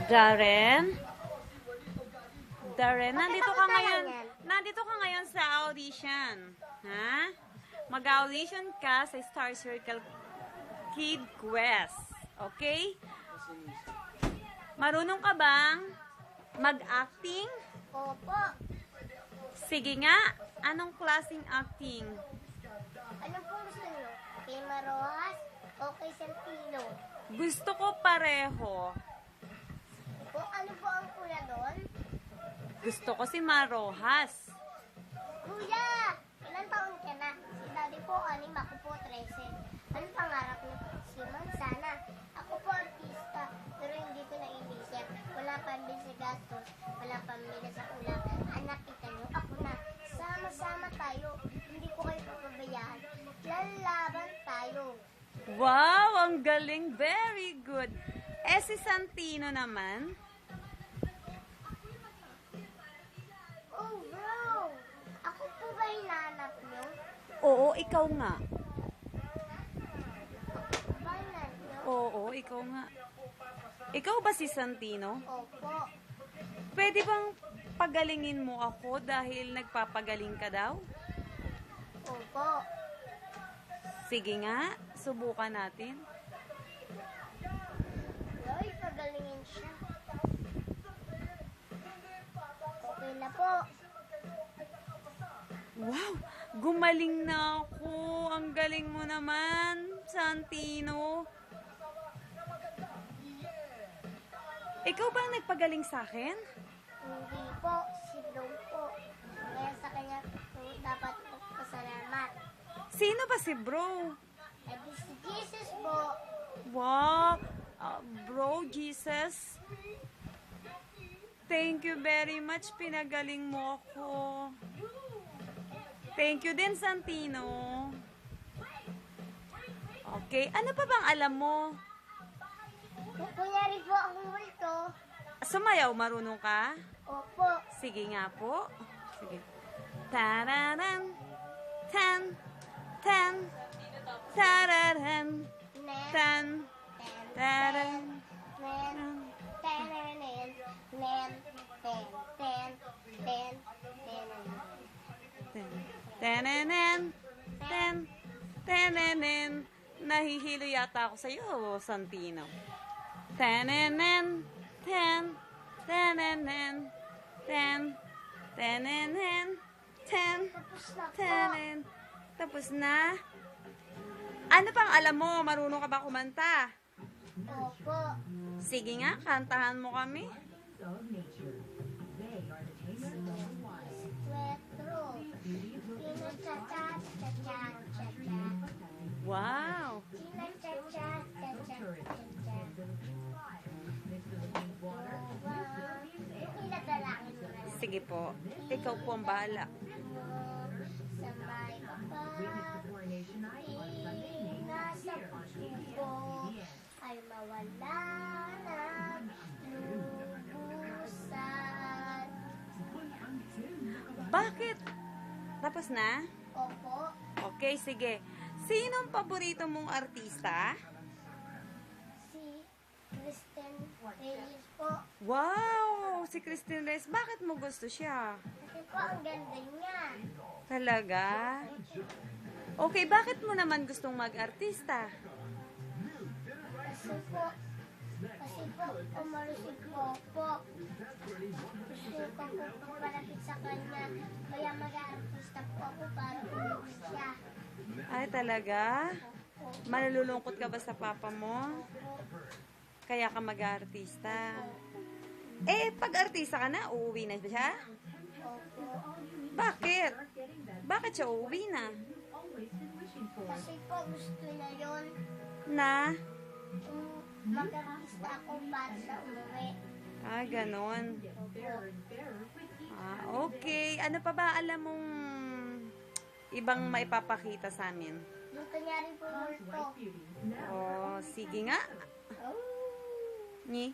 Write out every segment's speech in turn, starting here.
Darren? Darren, nandito ka ngayon sa audition. Ha? Mag-audition ka sa Star Circle Kid Quest. Okay? Marunong ka bang mag-acting? Opo. Sige nga, anong klaseng acting? Ano po gusto nyo? Kay Marojas o kay Santino? Gusto ko pareho. O ano po ang kuya doon? Gusto ko si Marojas. Kuya! Ilan taon ka na? Si daddy po, 6, ako po, 13. Anong pangarap niyo? Simon, sana. Ako po artista, pero hindi ko nainisip. Wala pambili sa gastos, wala pambili sa ulam. Anak, kita niyo, ako na. Sama-sama tayo. Hindi ko kayo papabayaan. Lalaban tayo. Wow, ang galing. Very good. Eh, si Santino naman? Oh, bro! Ako po ba hinanap niyo? Oo, ikaw nga. Ba hinanap niyo? Oo, ikaw nga. Ikaw ba si Santino? Opo. Pwede bang pagalingin mo ako dahil nagpapagaling ka daw? Opo. Sige nga, subukan natin. Ay, pagalingin siya. Okay na po. Wow, gumaling na ako. Ang galing mo naman, Santino. Ikaw ba ang nagpagaling sa akin? Hindi po, si Bro po. Kaya sa kanya po dapat po pasalamat. Sino ba si bro? Eh di si Jesus po. Wow, bro Jesus. Thank you very much. Pinagaling mo ako. Thank you din, Santino. Okay, ano pa bang alam mo? Kunyari po akong multo. Sumayaw, marunong ka? Opo. Sige nga po. Sige. Tararan, tan, tan, tararan, Nen, tan, ten, taran, nen, tenenen, nen, ten, ten, ten, tenenen. ten, tenenen, ten, tenenen. Nahihilo yata ako sa'yo, Santino. Tenenen, ten, tenenen, ten, tenenen, ten, Tapos na po. tenen. Tapos na? Ano pang alam mo? Marunong ka ba kumanta? Opo. Sige nga, kantahan mo kami. Swetro. Cha-cha-cha-cha-cha-cha. Wow! Sige po. Ikaw po ang bahala. Sa may nasa puso ko ay mawala ng lubusan. Bakit? Tapos na? Opo, Okay, sige. Sinong paborito mong artista? si Kristen Reyes po. Wow! Si Christine Reyes. Bakit mo gusto siya? Kasi po ang ganda niya. Talaga? Okay, bakit mo naman gustong mag-artista? Kasi po, umalusig po. Gusto ko po palapit sa kanya. Kaya mag-aartista po ako para ulit siya. Ay, talaga? Malulungkot ka ba sa papa mo? Kaya ka mag-artista. Eh, pag artista ka na, uuwi na siya? Opo. Bakit? Bakit siya uuwi na? Kasi po gusto na yun. Na? Mag-artista ako para sa umuwi. Ah, ganon. Opo. Ah, okay. Ano pa ba alam mong ibang maipapakita sa amin? Yung kanyari po multo. Oh, sige nga. Ni?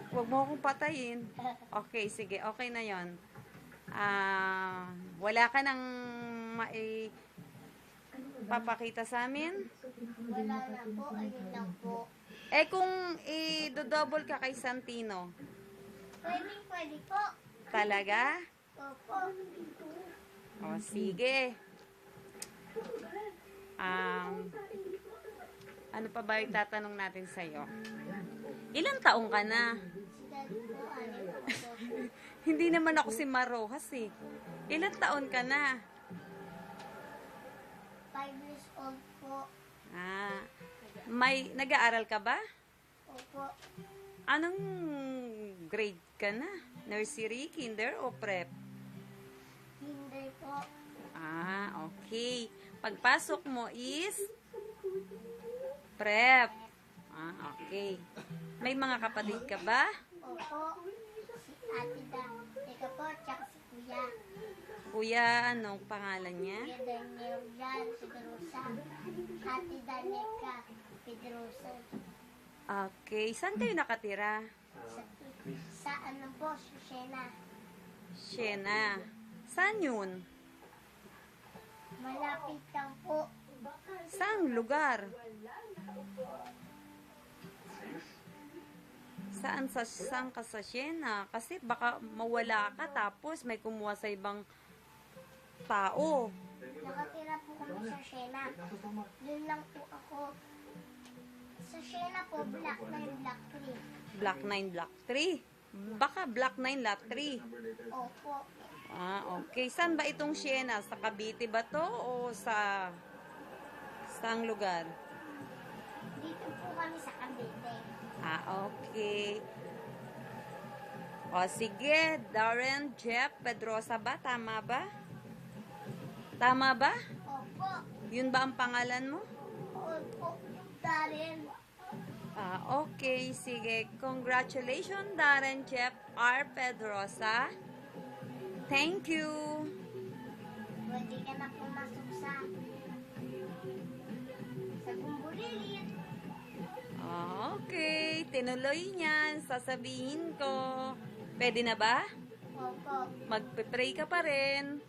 Huwag mo akong patayin. Okay, sige. Okay na yon. Wala ka nang papakita sa amin? Wala na po, ayun lang po. Eh, kung i-double ka kay Santino, Pwede po. talaga? Opo. O, sige. Ano pa ba yung tatanong natin sa'yo? Ilang taong ka na? Si daddy po, anim po. Hindi naman ako si Marojas eh. Ilang taon ka na? 5 years old po. Nag-aaral ka ba? Opo. Anong grade ka na? Nursery, kinder o prep? Hindi po. Okay. Pagpasok mo is prep. Okay. May mga kapatid ka ba? Opo. Si ate Teka po, tsaka si kuya. Kuya, anong pangalan niya? Kuya Daniel Jan Pedrosa. Ate Danica Pedrosa. Okay. Saan kayo nakatira? Sa ano po, Susena. Siena. Saan yun? Malapit lang po. Saang lugar? Saan ka sa Siena? Kasi baka mawala ka tapos may kumuha sa ibang tao. Nakatira po kami sa Siena. Doon lang po ako. Sa Siena po, Black 9, Black 3. Black 9, Black 3. Baka Black 9, Lot 3. Opo. Okay. Saan ba itong Siena? Sa Cavite ba to o sa saang lugar? Dito po kami sa Cavite. Okay. O, sige. Darren Jeff Pedrosa ba? Tama ba? Tama ba? Opo. Yun ba ang pangalan mo? Opo. Darren. Okay. Sige. Congratulations, Darren Jeff R. Pedrosa. Thank you. Pwede ka na pumasok sa Bumburilit. Okay. Tinuloy niyan. Sasabihin ko. Pwede na ba? Opo. Magpe-pray ka pa rin.